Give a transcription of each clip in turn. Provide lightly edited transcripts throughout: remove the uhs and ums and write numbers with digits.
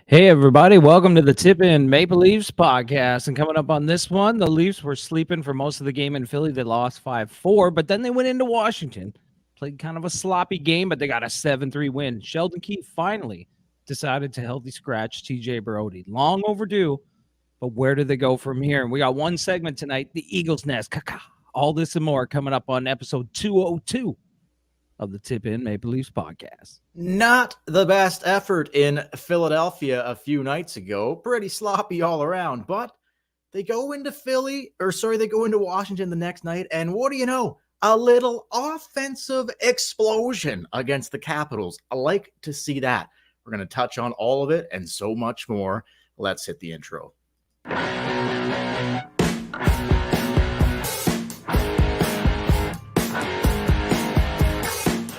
Hey, everybody. Welcome to the Tip In Maple Leafs podcast. And coming up on this one, the Leafs were sleeping for most of the game in Philly. They lost 5-4, but then they went into Washington, played kind of a sloppy game, but they got a 7-3 win. Sheldon Keefe finally decided to healthy scratch TJ Brody. Long overdue, but where do they go from here? And we got one segment tonight, the Eagles Nest. All this and more coming up on episode 202 of the Tip In Maple Leafs podcast. Not the best effort in Philadelphia a few nights ago. Pretty sloppy all around, but they go into they go into Washington the next night, and what do you know? A little offensive explosion against the Capitals. I like to see that. We're going to touch on all of it and so much more. Let's hit the intro.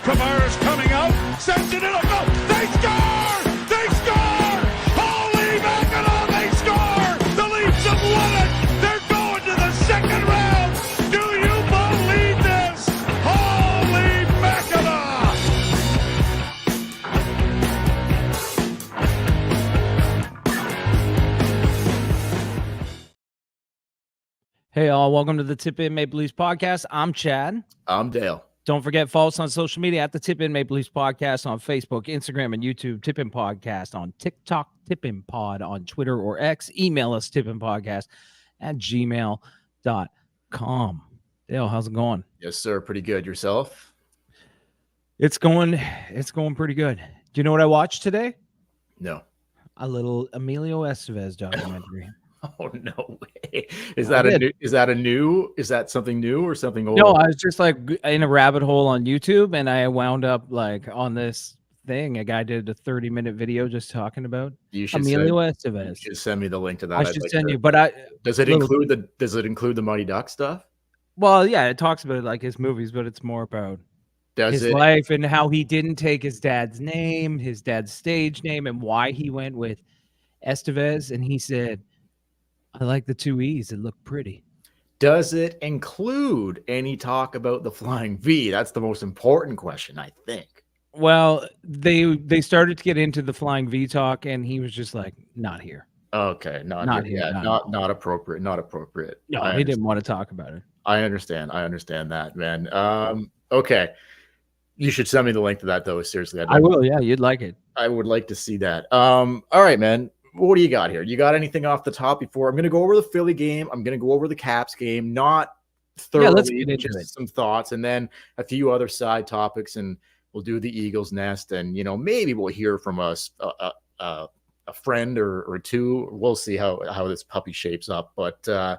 Tavares coming out, sends it in a goal. They score! They score! Holy Mackinac, they score! The Leafs have won it! They're going to the second round! Do you believe this? Holy Mackinac! Hey, all. Welcome to the Tip In Maple Leafs podcast. I'm Chad. I'm Dale. Don't forget, follow us on social media at the Tip In Maple Leafs podcast on Facebook, Instagram, and YouTube. Tip In Podcast on TikTok, Tip In Pod on Twitter or X. Email us, tipinpodcast@gmail.com. Dale, how's it going? Yes, sir. Pretty good. Yourself? It's going pretty good. Do you know what I watched today? No. A little Emilio Estevez documentary. Oh, no way. Is that something new or something old? No, I was just like in a rabbit hole on YouTube, and I wound up like on this thing. A guy did a 30-minute video just talking about Emilio Estevez. You should send me the link to that. I should send you, but does it include the Mighty Duck stuff? Well, yeah, it talks about like his movies, but it's more about his life and how he didn't take his dad's name, his dad's stage name, and why he went with Estevez. And he said, I like the two E's. It looked pretty. Does it include any talk about the Flying V? That's the most important question, I think. Well, they started to get into the Flying V talk, and he was just like, not here. Okay, not here. Yeah, not appropriate. Not appropriate. No, he didn't want to talk about it. I understand that, man. Okay. You should send me the link to that, though. Seriously, I will. Yeah, you'd like it. I would like to see that. All right, man. What do you got here? You got anything off the top before? I'm going to go over the Philly game. I'm going to go over the Caps game, not thoroughly, let's get into just some thoughts, and then a few other side topics, and we'll do the Eagles Nest, and maybe we'll hear from a friend or two. We'll see how this puppy shapes up. But all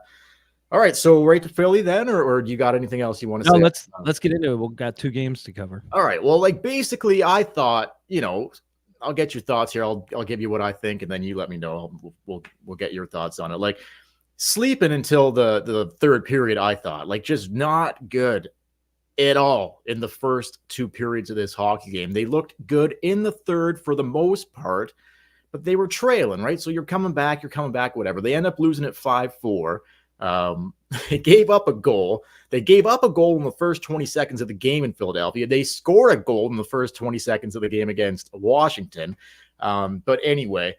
right, so right to Philly then, or do you got anything else you want to say? No, let's get into it. We've got 2 games to cover. All right. Well, basically, I thought, I'll get your thoughts here. I'll give you what I think, and then you let me know. We'll get your thoughts on it. Sleeping until the third period, I thought just not good at all in the first 2 periods of this hockey game. They looked good in the third for the most part, but they were trailing, right? So you're coming back, whatever. They end up losing at 5-4. They gave up a goal. They gave up a goal in the first 20 seconds of the game in Philadelphia. They scored a goal in the first 20 seconds of the game against Washington. But anyway,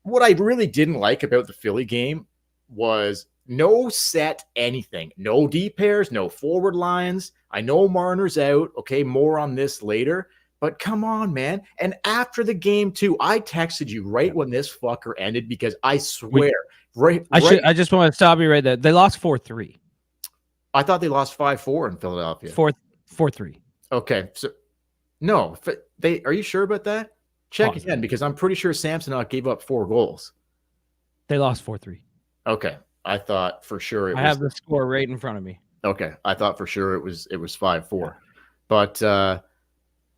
what I really didn't like about the Philly game was no set anything. No deep pairs, no forward lines. I know Marner's out. Okay, more on this later. But come on, man. And after the game, too, I texted you right when this fucker ended because I swear – I just want to stop you right there. They lost 4-3. I thought they lost 5-4 in Philadelphia. 4-3. Okay. So no, are you sure about that? Check again, because I'm pretty sure Samsonov gave up 4 goals. They lost 4-3. Okay. I thought for sure I have the score right in front of me. Okay. I thought for sure it was 5-4. But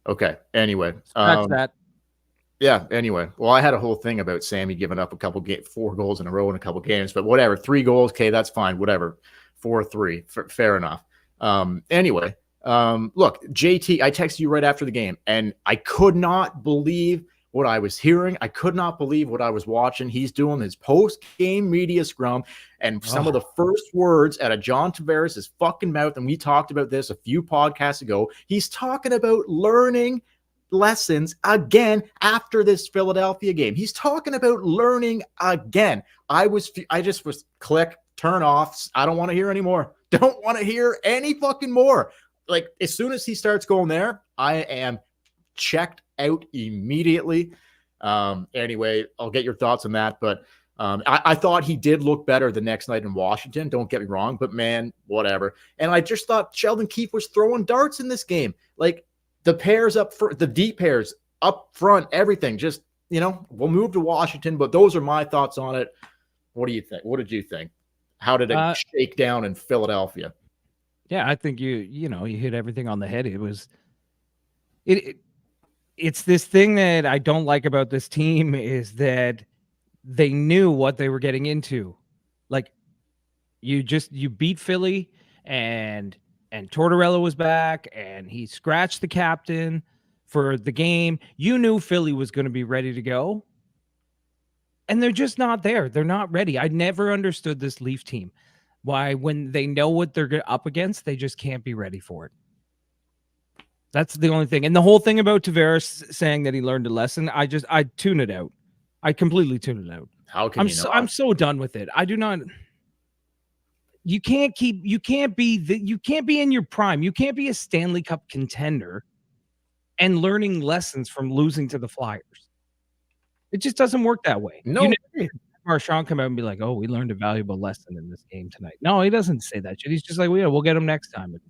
okay. Anyway. That's that. Yeah, anyway. Well, I had a whole thing about Sammy giving up 4 goals in a row in a couple games, but whatever. 3 goals, okay, that's fine. Whatever. 4-3, fair enough. Anyway, look, JT, I texted you right after the game, and I could not believe what I was hearing. I could not believe what I was watching. He's doing his post-game media scrum, and some of the first words out of John Tavares' fucking mouth, and we talked about this a few podcasts ago, he's talking about learning lessons again after this Philadelphia game. He's talking about learning again. I just was click, turn off. I don't want to hear anymore. Don't want to hear any fucking more. Like, as soon as he starts going there, I am checked out immediately. Anyway, I'll get your thoughts on that. But I thought he did look better the next night in Washington. Don't get me wrong, but man, whatever. And I just thought Sheldon Keefe was throwing darts in this game. Like, the pairs up front, the deep pairs up front, everything. Just, we'll move to Washington, but those are my thoughts on it. What do you think? What did you think? How did it shake down in Philadelphia? Yeah, I think you hit everything on the head. It's this thing that I don't like about this team is that they knew what they were getting into. Like, you beat Philly and Tortorella was back and he scratched the captain for the game. You knew Philly was going to be ready to go. And they're just not there. They're not ready. I never understood this Leaf team. Why, when they know what they're up against, they just can't be ready for it. That's the only thing. And the whole thing about Tavares saying that he learned a lesson, I tune it out. I completely tune it out. How can I'm so done with it. I do not. You can't be in your prime. You can't be a Stanley Cup contender and learning lessons from losing to the Flyers. It just doesn't work that way. No. Marchand come out and be like, "Oh, we learned a valuable lesson in this game tonight." No, he doesn't say that shit. He's just like, "We'll get him next time."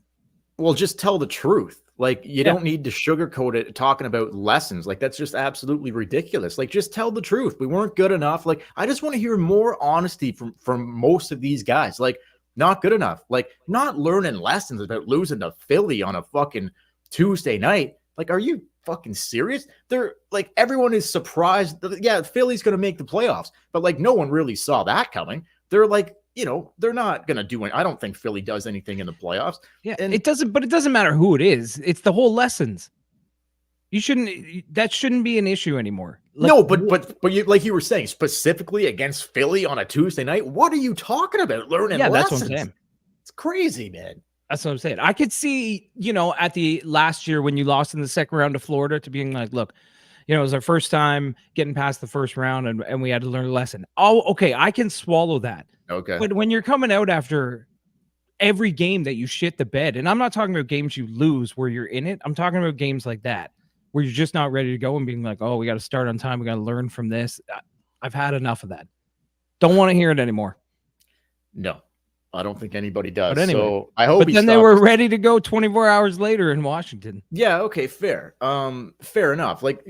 Well, just tell the truth. Like, you don't need to sugarcoat it talking about lessons. Like, that's just absolutely ridiculous. Like, just tell the truth. We weren't good enough. Like, I just want to hear more honesty from most of these guys. Like, not good enough. Like, not learning lessons about losing to Philly on a fucking Tuesday night. Like, are you fucking serious? They're like, everyone is surprised. Yeah, Philly's going to make the playoffs, but like, no one really saw that coming. They're like, they're not going to do it. I don't think Philly does anything in the playoffs. Yeah, and it doesn't matter who it is. It's the whole lessons. That shouldn't be an issue anymore. Like, no, but you, like you were saying, specifically against Philly on a Tuesday night, what are you talking about? Learning lessons? That's what I'm saying. It's crazy, man. That's what I'm saying. I could see, at the last year when you lost in the second round to Florida, to being like, look, it was our first time getting past the first round and we had to learn a lesson. Oh, okay. I can swallow that. Okay. But when you're coming out after every game that you shit the bed, and I'm not talking about games you lose where you're in it. I'm talking about games like that where you're just not ready to go and being like, oh, we got to start on time. We got to learn from this. I've had enough of that. Don't want to hear it anymore. No. I don't think anybody does. But anyway, so I hope. But then they were ready to go 24 hours later in Washington. Yeah. Okay. Fair. Fair enough. Like,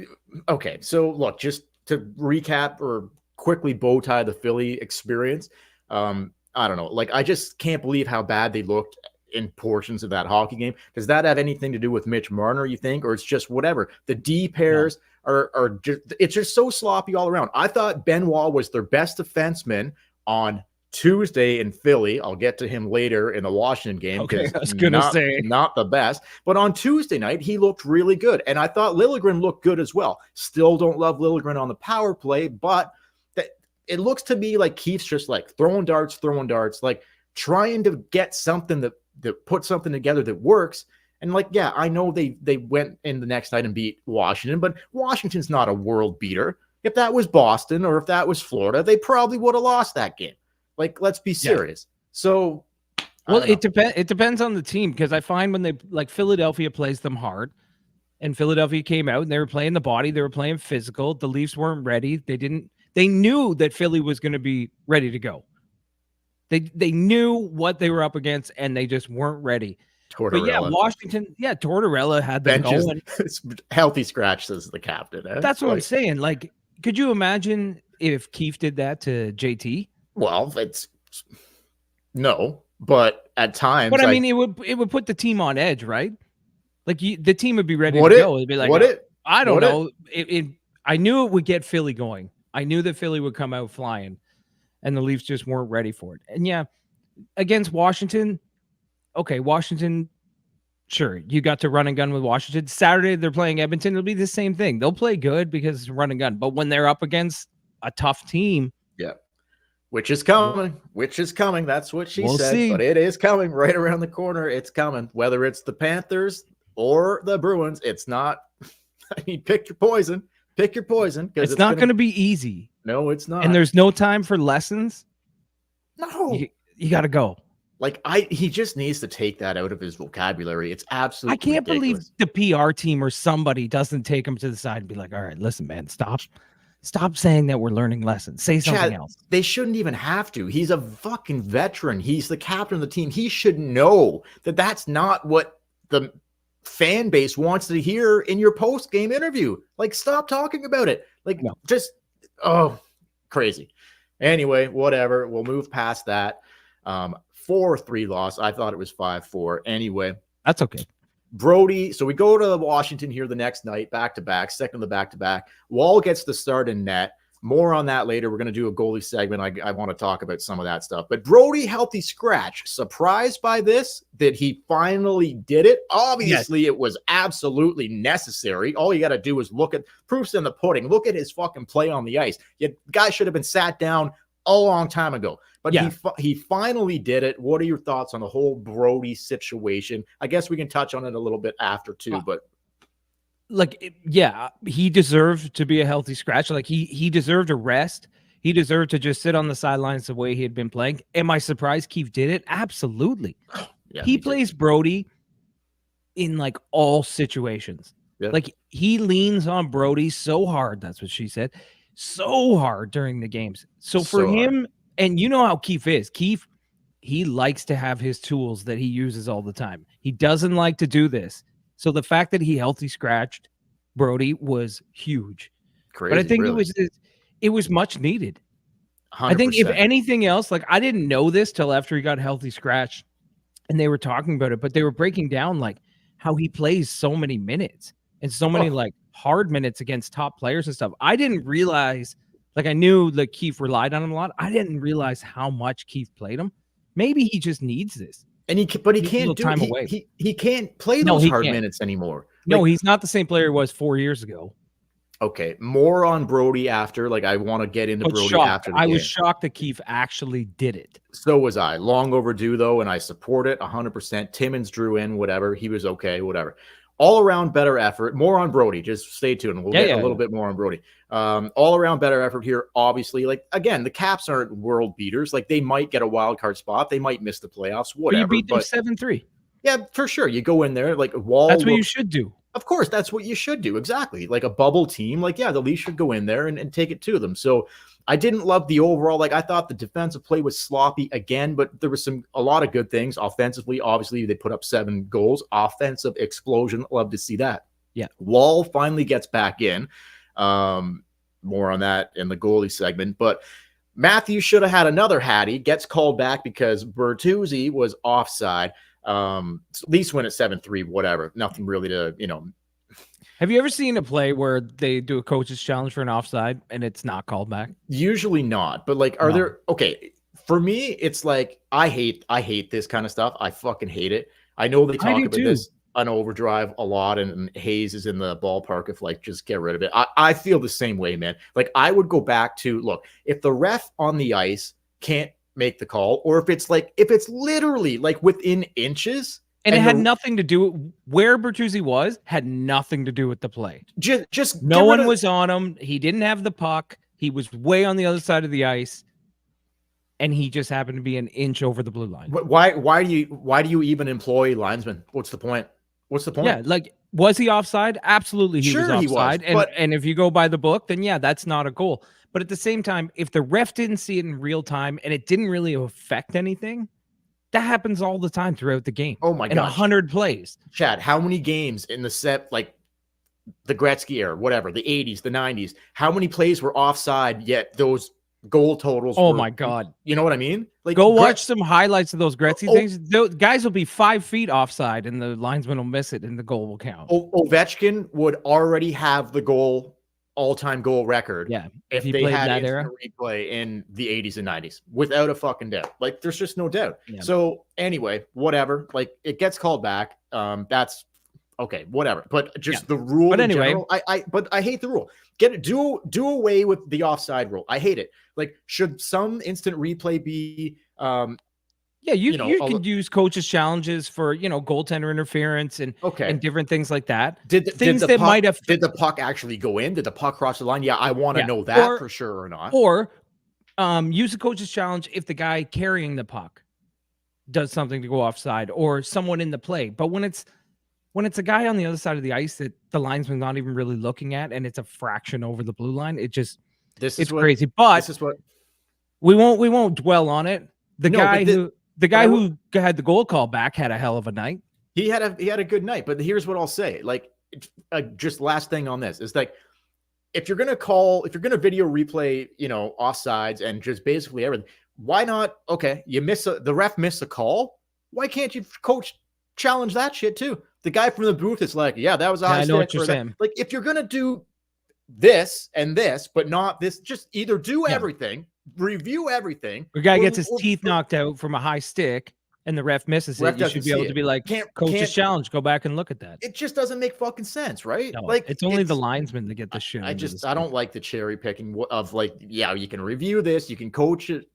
okay. So look, just to recap or quickly bow tie the Philly experience. I don't know. Like, I just can't believe how bad they looked in portions of that hockey game. Does that have anything to do with Mitch Marner, you think, or it's just whatever? The D pairs are just, it's just so sloppy all around. I thought Benoit was their best defenseman on Tuesday in Philly. I'll get to him later in the Washington game. Okay, I was gonna say not the best, but on Tuesday night he looked really good, and I thought Liljegren looked good as well. Still don't love Liljegren on the power play, but it looks to me like Keith's just like throwing darts, like trying to get something that put something together that works. And like, yeah, I know they went in the next night and beat Washington, but Washington's not a world beater. If that was Boston or if that was Florida, they probably would have lost that game. Like, let's be serious. Yeah. So, well, it depends on the team, because I find when they, like, Philadelphia plays them hard, and Philadelphia came out and they were playing the body, they were playing physical. The Leafs weren't ready. They knew that Philly was going to be ready to go. They knew what they were up against, and they just weren't ready. Tortorella. But yeah, Washington, Tortorella had them going. Healthy scratch, says the captain. That's what I'm saying. Like, could you imagine if Keefe did that to JT? Well, it's no, but at times. But I mean, it would put the team on edge, right? Like, the team would be ready to go. It'd be like, I don't know. I knew it would get Philly going. I knew that Philly would come out flying, and the Leafs just weren't ready for it. And yeah, against Washington, okay, Washington, sure, you got to run and gun with Washington. Saturday, they're playing Edmonton. It'll be the same thing. They'll play good because it's run and gun. But when they're up against a tough team, yeah. Which is coming. That's what she said. See. But it is coming right around the corner. It's coming. Whether it's the Panthers or the Bruins, it's not I mean, pick your poison. Pick your poison. It's not going to be easy. No, it's not. And there's no time for lessons. no. You got to go. Like he just needs to take that out of his vocabulary. It's absolutely I can't ridiculous. believe the PR team or somebody doesn't take him to the side and be like, all right, listen, man, stop saying that we're learning lessons. Say something Chad, else. They shouldn't even have to. He's a fucking veteran. He's the captain of the team. He should know that that's not what the fan base wants to hear in your post-game interview. Like, stop talking about it. Like, No. just, crazy. Anyway, whatever. We'll move past that. 4-3 loss. I thought it was 5-4. Anyway, That's okay. Brody. So we go to Washington here the next night, back-to-back, second of the back-to-back. Wall gets the start in net. More on that later. We're going to do a goalie segment. I want to talk about some of that stuff. But Brody, healthy scratch. Surprised by this, that he finally did it. Obviously, It was absolutely necessary. All you got to do is look at proofs in the pudding. Look at his fucking play on the ice. The guy should have been sat down a long time ago. But he finally did it. What are your thoughts on the whole Brody situation? I guess we can touch on it a little bit after too, but he deserved to be a healthy scratch. Like he deserved a rest. He deserved to just sit on the sidelines the way he had been playing. Am I surprised Keefe did it? Absolutely. yeah, He plays Brody in like all situations. Yeah. Like he leans on Brody so hard. That's what she said. So hard during the games. So for him, and you know how Keefe is. Keefe, he likes to have his tools that he uses all the time. He doesn't like to do this. So the fact that he healthy scratched Brody was huge. Crazy, but I think really. it was much needed. 100%. I think if anything else, like I didn't know this till after he got healthy scratched and they were talking about it, but they were breaking down like how he plays so many minutes and so many like hard minutes against top players and stuff. I didn't realize, like I knew that Keefe relied on him a lot. I didn't realize how much Keefe played him. Maybe he just needs this. And he can't do it. He can't play those hard minutes anymore. No, he's not the same player he was 4 years ago. Okay, more on Brody after. Like I want to get into Brody after the game. I was shocked that Keefe actually did it. So was I. Long overdue though, and I support it 100%. Timmins drew in, whatever. He was okay, whatever. All around better effort. More on Brody. Just stay tuned. We'll get a little bit more on Brody. All around better effort here. Obviously, like again, the Caps aren't world beaters. Like they might get a wild card spot. They might miss the playoffs. Whatever. But you beat them 7-3. Yeah, for sure. You go in there like Wall. That's what you should do. Of course, that's what you should do. Exactly. Like a bubble team. Like, yeah, the Leafs should go in there and take it to them. So I didn't love the overall. Like I thought the defensive play was sloppy again, but there was a lot of good things offensively. Obviously, they put up 7 goals. Offensive explosion. Love to see that. Yeah. Wall finally gets back in. More on that in the goalie segment. But Matthews should have had another Hattie. Gets called back because Bertuzzi was offside. Leafs win at 7-3, whatever. Nothing really to, Have you ever seen a play where they do a coach's challenge for an offside and it's not called back? Usually not, but like, for me, it's like, I hate this kind of stuff. I fucking hate it. I know they talk about this on Overdrive a lot and Hayes is in the ballpark of like, just get rid of it. I feel the same way, man. Like I would go back to, look, if the ref on the ice can't make the call, or if it's literally like within inches, and it had nothing to do where Bertuzzi was, had nothing to do with the play. Just no one was on him. He didn't have the puck. He was way on the other side of the ice, and he just happened to be an inch over the blue line. Why do you even employ linesmen? What's the point? Yeah, like was he offside? Absolutely, he was offside. And if you go by the book, then yeah, that's not a goal. But at the same time, if the ref didn't see it in real time and it didn't really affect anything, that happens all the time throughout the game. Oh my god. In 100 plays. Chad, how many games in the set, like the Gretzky era, whatever, the 80s, the 90s, how many plays were offside yet those goal totals my god. You know what I mean? Like go watch some highlights of those Gretzky things. Those guys will be 5 feet offside and the linesman will miss it and the goal will count. Ovechkin would already have the all-time goal record. Yeah, if they had that era replay in the 80s and 90s, without a fucking doubt. Like there's just no doubt. Yeah. So anyway, whatever. Like it gets called back. That's okay, whatever. But just the rule. But anyway, general, I hate the rule. Do away with the offside rule. I hate it. Like should some instant replay be Yeah, you you know, you can use coaches' challenges for goaltender interference and okay. different things like that. Did Things the that puck, might have did the puck actually go in? Did the puck cross the line? Yeah, I want to yeah, know that for sure or not. or use a coach's challenge if the guy carrying the puck does something to go offside or someone in the play. But when it's a guy on the other side of the ice that the linesman's not even really looking at and it's a fraction over the blue line, it's crazy. But This is what. we won't dwell on it. The No, guy but who had the goal call back had a hell of a night. He had a good night, but here's what I'll say. Like, just last thing on this is like, if you're gonna video replay, offsides and just basically everything, why not? Okay, the ref missed a call. Why can't you coach challenge that shit too? The guy from the booth is like, yeah, that was a high I know what stick, you're saying. like, if you're gonna do this and this, but not this, just either do everything, review everything. The guy gets his teeth knocked out from a high stick and the ref misses it. You should be able to be like, coach's challenge, go back and look at that. It just doesn't make fucking sense, right? No, like, it's only the linesmen that get the shit. I don't like the cherry picking of like, yeah, you can review this, you can coaches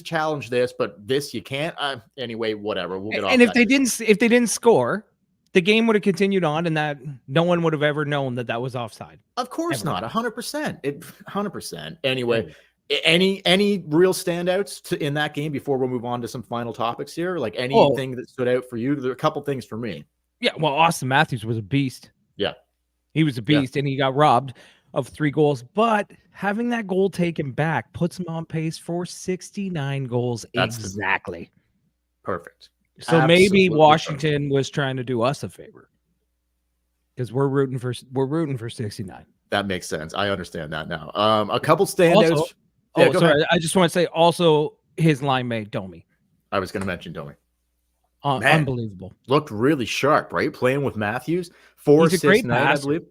challenge this, but this you can't. Anyway, whatever. We'll get off. And if they didn't score, the game would have continued on, and that no one would have ever known that was offside. Of course not. 100%. 100%. Anyway. Any real standouts in that game before we'll move on to some final topics here? Like anything that stood out for you? There are a couple things for me. Yeah, well, Austin Matthews was a beast. Yeah. He was a beast, and he got robbed of 3 goals. But having that goal taken back puts him on pace for 69 goals exactly. Perfect. So Absolutely maybe Washington perfect. was trying to do us a favor because we're rooting for 69. That makes sense. I understand that now. A couple standouts. Also, sorry. I just want to say also his line mate Domi. I was going to mention Domi. Unbelievable. Looked really sharp, right? Playing with Matthews. 4 assists night, I believe.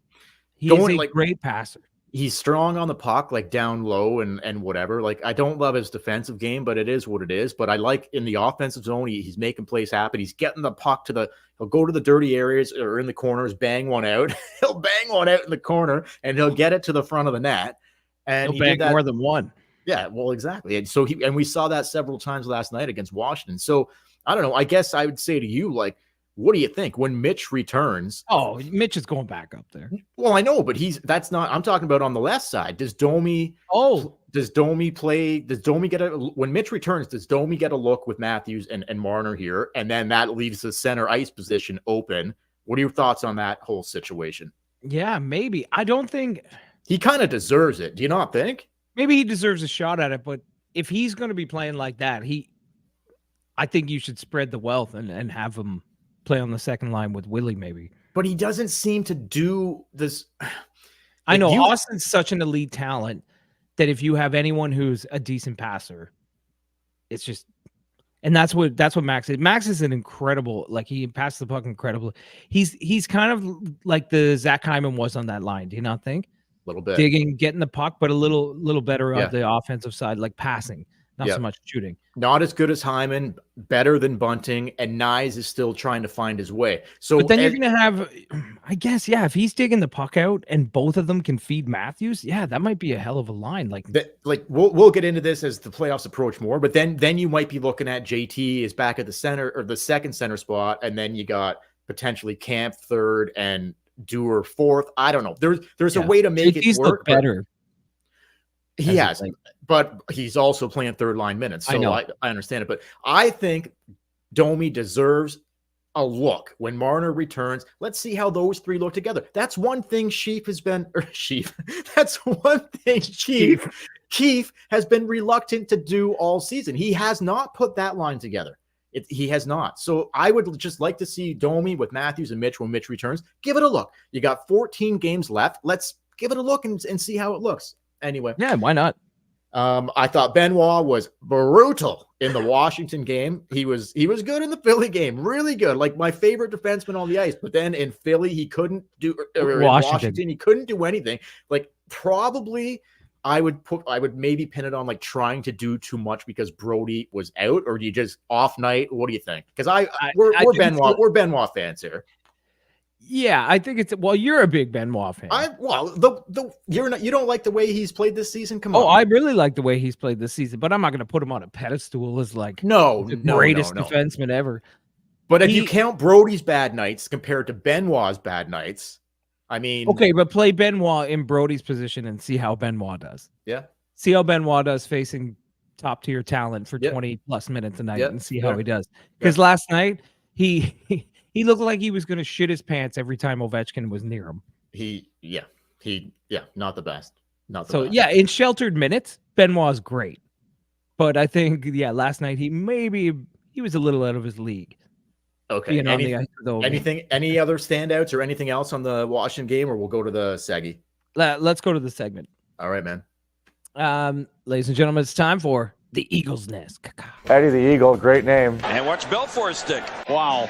He's a great passer. He's strong on the puck, like down low and whatever. Like, I don't love his defensive game, but it is what it is. But I like in the offensive zone, he's making plays happen. He's getting the puck he'll go to the dirty areas or in the corners, bang one out. He'll bang one out in the corner and he'll get it to the front of the net. And he'll bang more than one. Yeah, well, exactly. And so we saw that several times last night against Washington. So I don't know. I guess I would say to you, like, what do you think when Mitch returns? Oh, Mitch is going back up there. Well, I know, but I'm talking about on the left side. Does Domi play? Does Domi when Mitch returns, does Domi get a look with Matthews and Marner here? And then that leaves the center ice position open. What are your thoughts on that whole situation? Yeah, maybe. I don't think he kind of deserves it. Do you not think? Maybe he deserves a shot at it, but if he's going to be playing like that, I think you should spread the wealth and have him play on the second line with Willie, maybe. But he doesn't seem to do this. I know Austin's such an elite talent that if you have anyone who's a decent passer, it's just, and that's what Max is. Max is an incredible, like, he passes the puck incredibly. He's kind of like the Zach Hyman was on that line. Do you not think? Little bit digging, getting the puck, but a little better on the offensive side, like passing, not so much shooting. Not as good as Hyman, better than Bunting, and Nyes is still trying to find his way. So, but then you're gonna have, I guess, if he's digging the puck out and both of them can feed Matthews, that might be a hell of a line. Like we'll get into this as the playoffs approach more, but then you might be looking at JT is back at the center or the second center spot, and then you got potentially Camp third and Dewar fourth. I don't know. There's a way to make it work better. He has, but he's also playing third line minutes. So I understand it. But I think Domi deserves a look when Marner returns. Let's see how those three look together. That's one thing Keith has been reluctant to do all season. He has not put that line together. He has not. So I would just like to see Domi with Matthews and Mitch when Mitch returns. Give it a look. You got 14 games left. Let's give it a look and see how it looks. Anyway. Yeah, why not? I thought Benoit was brutal in the Washington game. He was good in the Philly game. Really good. Like my favorite defenseman on the ice. But then in Philly, he couldn't do in Washington, he couldn't do anything. Like probably I would maybe pin it on like trying to do too much because Brody was out, or do you just off night? What do you think? Because we're Benoit fans here. Yeah, I think it's you're a big Benoit fan. You don't like the way he's played this season? Come Oh, on. I really like the way he's played this season, but I'm not going to put him on a pedestal as like the No, greatest no. defenseman ever. But if you count Brody's bad nights compared to Benoit's bad nights, I mean, okay, but play Benoit in Brody's position and see how Benoit does. Yeah. See how Benoit does facing top tier talent for Yep. 20 plus minutes a night Yep. and see how Yeah. he does. Because last night he looked like he was going to shit his pants every time Ovechkin was near him. Not the best. Not the So best. yeah, in sheltered minutes, Benoit's great. But I think last night he was a little out of his league. Okay. Being on the ice with Ovi. Any other standouts or anything else on the Washington game, or we'll go to the Saggy? Let's go to the segment. All right, man. Ladies and gentlemen, it's time for the Eagle's Nest. Eddie the Eagle, great name. And watch Belfour stick. Wow.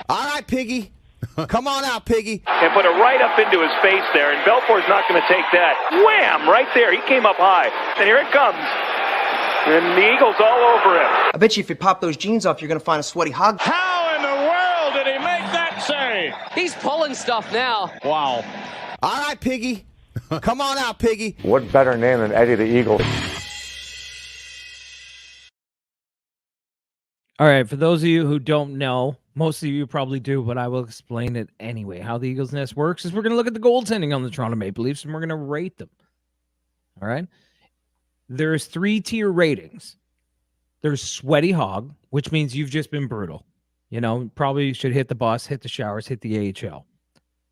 All right, Piggy. Come on out, Piggy. And put it right up into his face there, and Belfour's not going to take that. Wham! Right there. He came up high. And here it comes. And the Eagles all over him. I bet you if you pop those jeans off, you're going to find a sweaty hog. How in the world did he make that save? He's pulling stuff now. Wow. All right, Piggy. Come on out, Piggy. What better name than Eddie the Eagle? All right, for those of you who don't know, most of you probably do, but I will explain it anyway. How the Eagles Nest works is we're going to look at the goaltending on the Toronto Maple Leafs and we're going to rate them. All right? There's 3-tier ratings. There's Sweaty Hog, which means you've just been brutal. Probably should hit the bus, hit the showers, hit the AHL.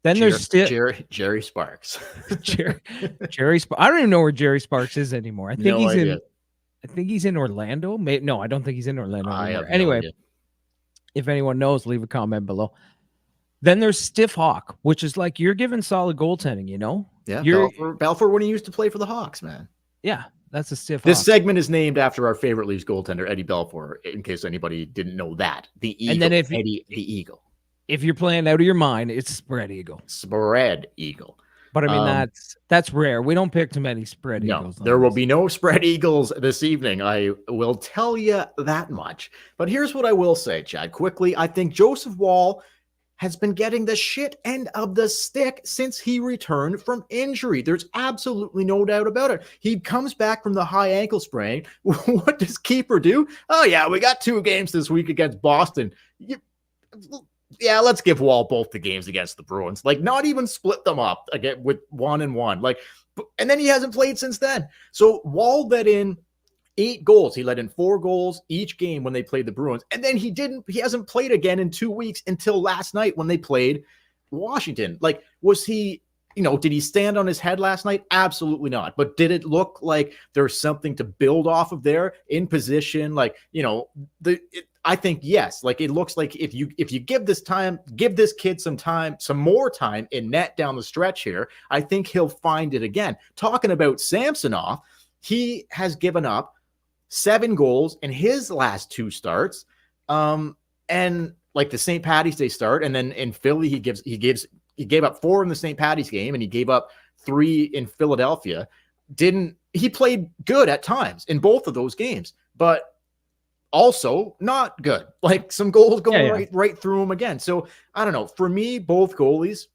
Then there's still Jerry Sparks. Jerry Sparks. I don't even know where Jerry Sparks is anymore. I think No he's idea. in Orlando. No, I don't think he's in Orlando I anymore. have no Anyway, idea. if anyone knows, leave a comment below. Then there's Stiff Hawk, which is like you're giving solid goaltending, Yeah, You're- Balfour when he used to play for the Hawks, man. Yeah, that's a Stiff This Hawk. segment is named after our favorite Leafs goaltender, Eddie Balfour, in case anybody didn't know that. The Eagle, And then Eddie the Eagle. If you're playing out of your mind, it's Spread Eagle. Spread Eagle. But I mean, that's rare. We don't pick too many Spread No, Eagles. on there will this. be no spread Eagles this evening. I will tell you that much. But here's what I will say, Chad, quickly. I think Joseph Wall has been getting the shit end of the stick since he returned from injury. There's absolutely no doubt about it. He comes back from the high ankle sprain. What does keeper do? Oh, yeah, we got 2 games this week against Boston. Yeah, let's give Wall both the games against the Bruins. Like, not even split them up again with 1 and 1. Like, and then he hasn't played since then. So Wall let in 8 goals. He let in 4 goals each game when they played the Bruins. And then he hasn't played again in 2 weeks until last night when they played Washington. Like, was he, did he stand on his head last night? Absolutely not. But did it look like there's something to build off of there in position? Like, I think yes. Like, it looks like if you give this kid some more time in net down the stretch here, I think he'll find it again. Talking about Samsonov, he has given up 7 goals in his last 2 starts. And like the St. Patty's Day start, and then in Philly, he gave up 4 in the St. Patty's game, and he gave up 3 in Philadelphia. He played good at times in both of those games, but also not good. Like, some goals going right through him again. So I don't know. For me, both goalies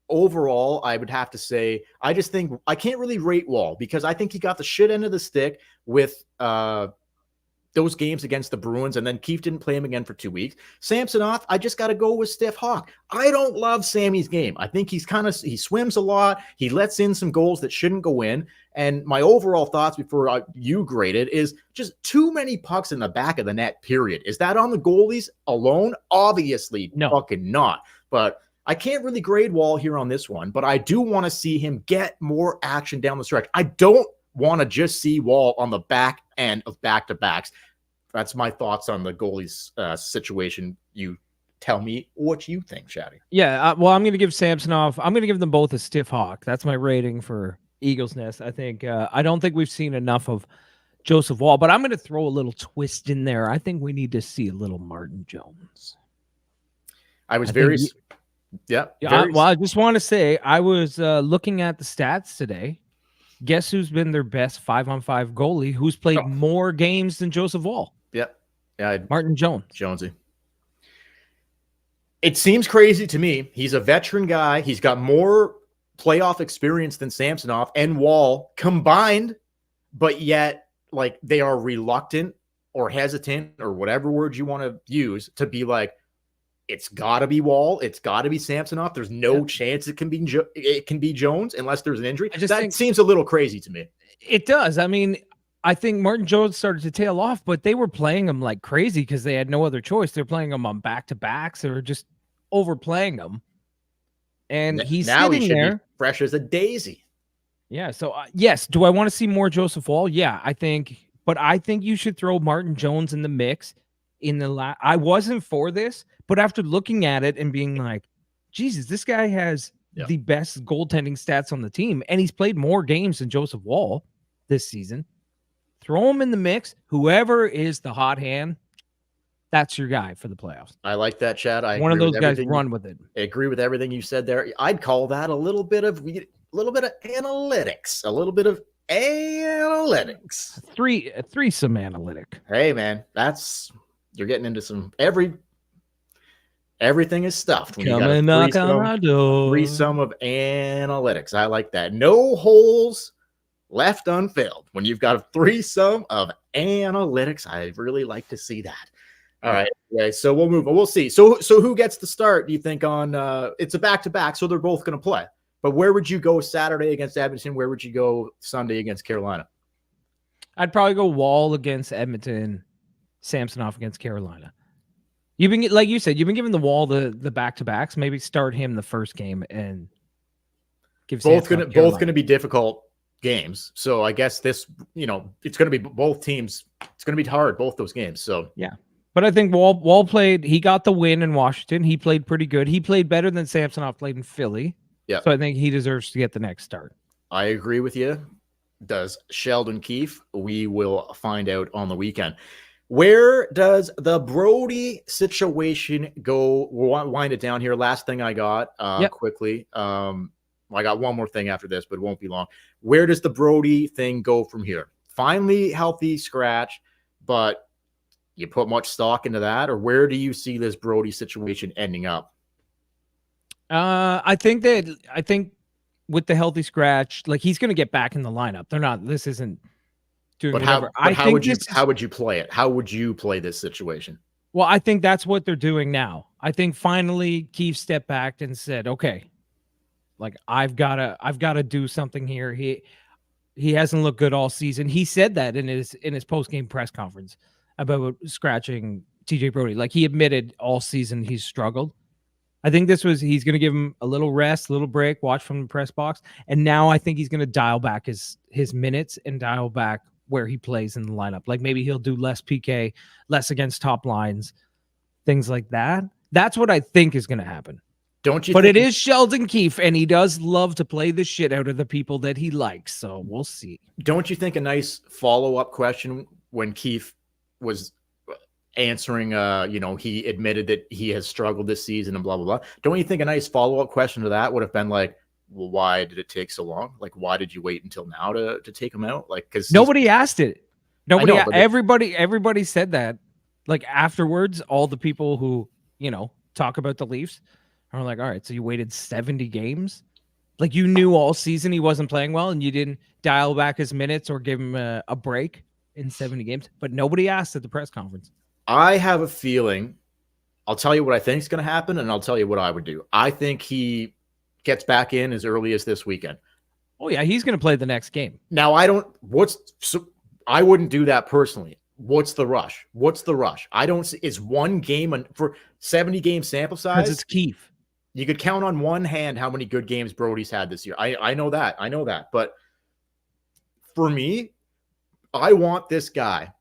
overall, I would have to say, I just think I can't really rate Wall because I think he got the shit end of the stick with those games against the Bruins, and then Keefe didn't play him again for 2 weeks. Samsonov, I just got to go with Stiff Hawk. I don't love Sammy's game. I think he swims a lot. He lets in some goals that shouldn't go in. And my overall thoughts before you grade it is just too many pucks in the back of the net, period. Is that on the goalies alone? Obviously, No. fucking not. But I can't really grade Wall here on this one, but I do want to see him get more action down the stretch. I don't want to just see Wall on the back end of back-to-backs. That's my thoughts on the goalies situation. You tell me what you think, Shaddy. Yeah, well, I'm going to give Samsonov. I'm going to give them both a Stiff Hawk. That's my rating for Eagles Nest. I don't think we've seen enough of Joseph Wall, but I'm going to throw a little twist in there. I think we need to see a little Martin Jones. I was I very, think yeah. I just want to say I was looking at the stats today. Guess who's been their best 5-on-5 goalie? Who's played more games than Joseph Wall? Yeah, Martin Jones. Jonesy. It seems crazy to me. He's a veteran guy. He's got more playoff experience than Samsonov and Wall combined, but yet like they are reluctant or hesitant or whatever word you want to use to be like, it's got to be Wall. It's got to be Samsonov. There's no chance it can be Jones unless there's an injury. That seems a little crazy to me. It does. I mean, I think Martin Jones started to tail off, but they were playing him like crazy because they had no other choice. They're playing him on back-to-backs. They were just overplaying him. And he's now sitting he should there. be fresh as a daisy. Yeah. So, yes. Do I want to see more Joseph Wall? Yeah, I think. But I think you should throw Martin Jones in the mix. I wasn't for this, but after looking at it and being like, Jesus, this guy has the best goaltending stats on the team, and he's played more games than Joseph Wall this season. Throw him in the mix. Whoever is the hot hand, that's your guy for the playoffs. I like that, Chad. One of those guys run with it. I agree with everything you said there. I'd call that a little bit of analytics, A threesome analytic. Hey man, you're getting into some everything is stuffed when Come you and got knock on our door. threesome of analytics. I like that. No holes left unfilled when you've got a threesome of analytics. I really like to see that. All right. Okay, so we'll move on. We'll see. So who gets the start, do you think, on it's a back-to-back, so they're both going to play. But where would you go Saturday against Edmonton? Where would you go Sunday against Carolina? I'd probably go Wall against Edmonton, Samsonov against Carolina. You've been, like you said, you've been giving the Wall the back-to-backs. Maybe start him the first game and give both going to be difficult games. So I guess this, it's going to be both teams. It's going to be hard, both those games. So yeah. But I think Wall played. He got the win in Washington. He played pretty good. He played better than Samsonov played in Philly. Yeah. So I think he deserves to get the next start. I agree with you. Does Sheldon Keefe? We will find out on the weekend. Where does the Brody situation go? We'll wind it down here. Last thing I got quickly. I got one more thing after this, but it won't be long. Where does the Brody thing go from here? Finally healthy scratch, but you put much stock into that, or where do you see this Brody situation ending up? I think with the healthy scratch, like he's going to get back in the lineup. This isn't doing whatever. How would you play it? How would you play this situation? Well, I think that's what they're doing now. I think finally Keefe stepped back and said, okay, like I've got to do something here. He hasn't looked good all season. He said that in his post-game press conference about scratching TJ Brody. Like he admitted all season he's struggled. I think he's going to give him a little rest, a little break, watch from the press box. And now I think he's going to dial back his minutes and dial back where he plays in the lineup. Like maybe he'll do less PK, less against top lines, things like that. That's what I think is going to happen. Don't you? But it is Sheldon Keefe, and he does love to play the shit out of the people that he likes. So we'll see. Don't you think a nice follow-up question when Keefe was answering, he admitted that he has struggled this season and blah, blah, blah. Don't you think a nice follow-up question to that would have been like, well, why did it take so long? Like, why did you wait until now to take him out? Like, because nobody asked it. Everybody said that. Like afterwards, all the people who, talk about the Leafs are like, all right, so you waited 70 games. Like you knew all season he wasn't playing well and you didn't dial back his minutes or give him a break in 70 games, but nobody asked at the press conference. I have a feeling, I'll tell you what I think is going to happen, and I'll tell you what I would do. I think he gets back in as early as this weekend. Oh yeah, he's going to play the next game. Now I wouldn't do that personally. What's the rush? I don't see. It's one game for 70 game sample size. Because it's Keefe. You could count on one hand how many good games Brody's had this year. I know that. But for me, I want this guy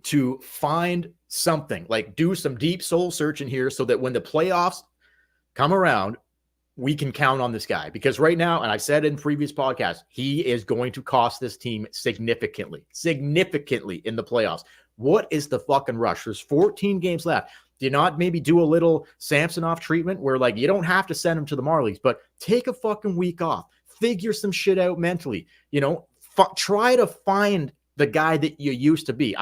to find something, like do some deep soul searching here so that when the playoffs come around, we can count on this guy. Because right now, and I said in previous podcasts, he is going to cost this team significantly in the playoffs. What is the fucking rush? There's 14 games left. Do you not maybe do a little Samsonov treatment where like you don't have to send him to the Marlies, but take a fucking week off, figure some shit out mentally, try to find the guy that you used to be.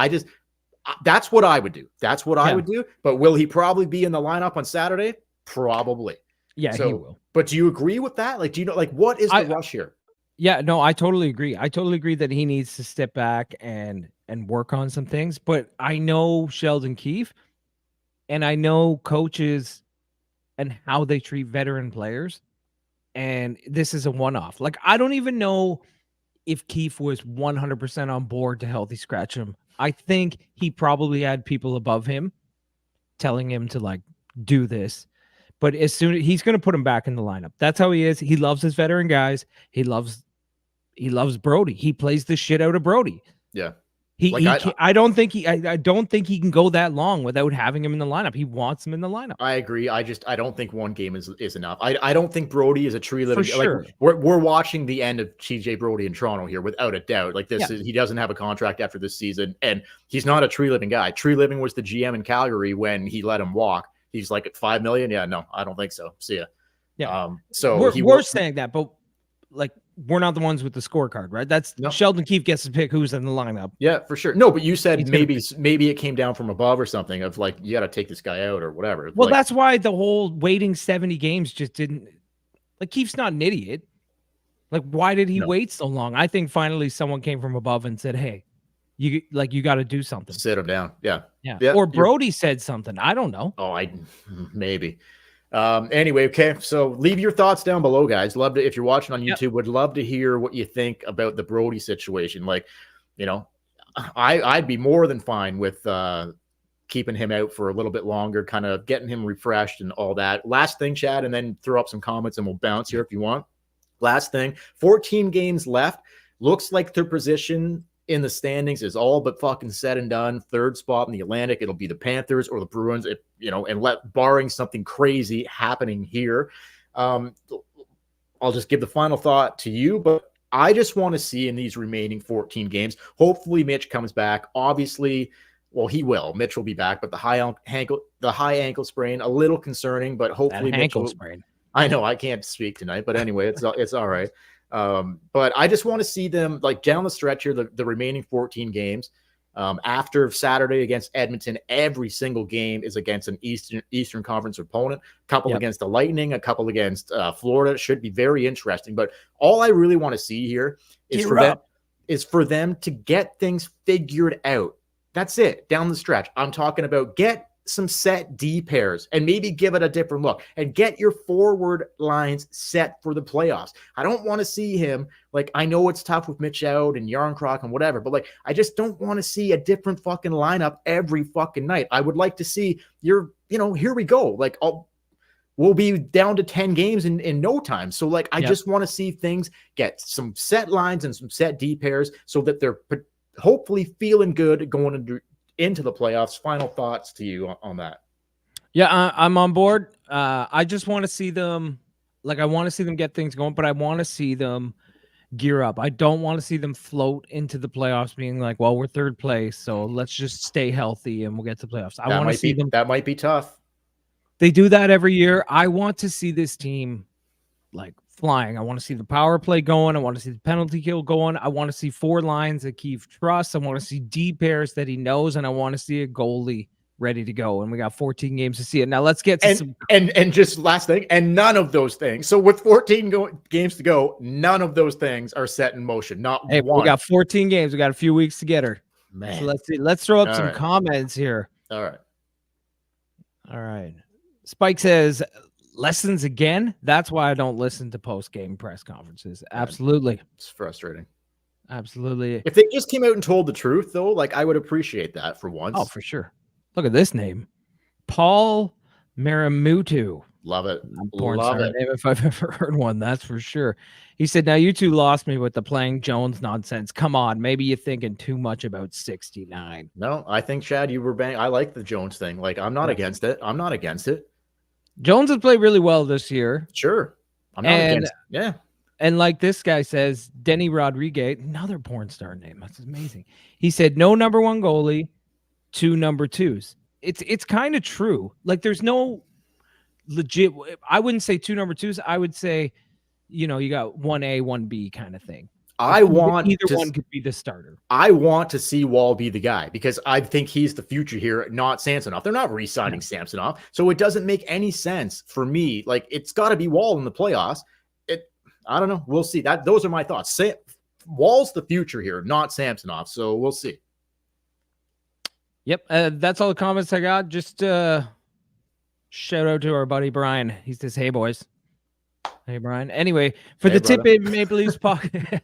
That's what I would do. That's what I Yeah. would do. But will he probably be in the lineup on Saturday? Probably. Yeah, So, he will. But do you agree with that? Like, do you know, like, what is the rush here? Yeah, no, I totally agree. I totally agree that he needs to step back and work on some things. But I know Sheldon Keefe, and I know coaches and how they treat veteran players. And this is a one-off. Like, I don't even know if Keefe was 100% on board to healthy scratch him. I think he probably had people above him telling him to like do this. But as soon as he's going to put him back in the lineup, that's how he is. He loves his veteran guys. He loves Brody. He plays the shit out of Brody. Yeah. I don't think he can go that long without having him in the lineup. He wants him in the lineup. I agree. I don't think one game is enough. I don't think Brody is a tree living. For sure. Like, we're watching the end of TJ Brody in Toronto here without a doubt. Like he doesn't have a contract after this season, and he's not a tree living guy. Tree living was the GM in Calgary when he let him walk. He's like at $5 million. Yeah, no, I don't think so. See ya. Yeah. So we're saying that, but like, we're not the ones with the scorecard, right? That's Sheldon Keefe gets to pick who's in the lineup. Yeah, for sure. No, but you said maybe it came down from above or something of like, you got to take this guy out or whatever. Well, like, that's why the whole waiting 70 games just didn't, like, Keefe's not an idiot. Like, why did he wait so long? I think finally someone came from above and said, hey, you got to do something. Sit him down. Yeah. Or Brody said something. I don't know. Oh, maybe. Anyway, okay. So leave your thoughts down below, guys. Love to, if you're watching on YouTube, would love to hear what you think about the Brody situation. Like, you know, I'd be more than fine with keeping him out for a little bit longer, kind of getting him refreshed and all that. Last thing, Chad, and then throw up some comments and we'll bounce here if you want. Last thing, 14 games left. Looks like their position in the standings is all but fucking said and done. Third spot in the Atlantic, it'll be the Panthers or the Bruins, and barring something crazy happening here. I'll just give the final thought to you, but I just want to see in these remaining 14 games, hopefully Mitch comes back. Obviously, well, he will. Mitch will be back, but the high ankle sprain, a little concerning, but hopefully Mitch will. Sprain. I know I can't speak tonight, but anyway, it's all right. But I just want to see them like down the stretch here, the remaining 14 games. After Saturday against Edmonton, every single game is against an Eastern Conference opponent. A couple against the Lightning, a couple against Florida. Should be very interesting. But all I really want to see here is for them to get things figured out. That's it. Down the stretch. I'm talking about get some set D pairs and maybe give it a different look and get your forward lines set for the playoffs. I don't want to see him, like, I know it's tough with Mitch out and Yarncroc and whatever, but like, I just don't want to see a different fucking lineup every fucking night. I would like to see here we go. Like, we'll be down to 10 games in no time. So like, I just want to see things get some set lines and some set D pairs so that they're hopefully feeling good going into the playoffs. Final thoughts to you on that. Yeah, I'm on board. I just want to see them, like, I want to see them get things going, but I want to see them gear up. I don't want to see them float into the playoffs being like, well, we're third place, so let's just stay healthy and we'll get to the playoffs. I want to see them. That might be tough. They do that every year. I want to see this team like flying. I want to see the power play going. I want to see the penalty kill going. I want to see four lines that Keefe trusts. I want to see D pairs that he knows, and I want to see a goalie ready to go. And we got 14 games to see it. Now let's get to some and just last thing, and none of those things. So with 14 games to go, none of those things are set in motion. Not one. We got 14 games. We got a few weeks to get her. Man. So let's see. Let's throw up some comments here. All right. Spike says, lessons again. That's why I don't listen to post-game press conferences. Absolutely. It's frustrating. Absolutely. If they just came out and told the truth, though, like, I would appreciate that for once. Oh, for sure. Look at this name. Paul Maramutu. Love it. Love it. Name if I've ever heard one, that's for sure. He said, now you two lost me with the playing Jones nonsense. Come on. Maybe you're thinking too much about 69. No, I think, Chad, you were bang. I like the Jones thing. Like, I'm not against it. I'm not against it. Jones has played really well this year. Sure. I'm not against it. Yeah. And like this guy says, Denny Rodriguez, another porn star name. That's amazing. He said, no number one goalie, 2 number 2s. It's kind of true. Like, there's no legit, I wouldn't say 2 number 2s. I would say, you got 1A, 1B kind of thing. I want either to, one could be the starter. I want to see Wall be the guy because I think he's the future here, not Samsonov. They're not re-signing Samsonov, so it doesn't make any sense for me. Like, it's got to be Wall in the playoffs. I don't know. We'll see. Those are my thoughts. Wall's the future here, not Samsonov. So we'll see. Yep, that's all the comments I got. Just shout out to our buddy Brian. He says, "Hey boys." Hey Brian. Anyway, for the Tip In Maple Leafs podcast,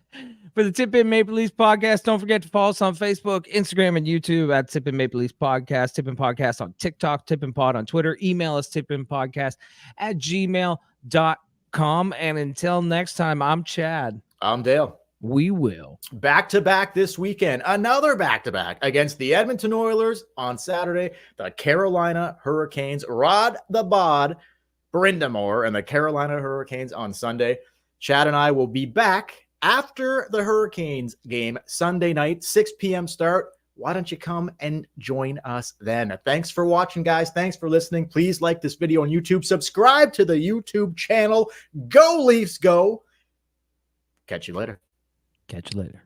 for the Tip In Maple Leafs podcast, don't forget to follow us on Facebook, Instagram, and YouTube at Tip In Maple Leafs podcast. Tip In Podcast on TikTok. Tip In Pod on Twitter. Email us tipinpodcast@gmail.com. And until next time, I'm Chad. I'm Dale. We will. Back-to-back this weekend. Another back-to-back against the Edmonton Oilers on Saturday. The Carolina Hurricanes, Rod the Bod Brindamore, and the Carolina Hurricanes on Sunday. Chad and I will be back after the Hurricanes game Sunday night, 6 p.m. start. Why don't you come and join us then? Thanks for watching, guys. Thanks for listening. Please like this video on YouTube. Subscribe to the YouTube channel. Go Leafs, go. Catch you later. Catch you later.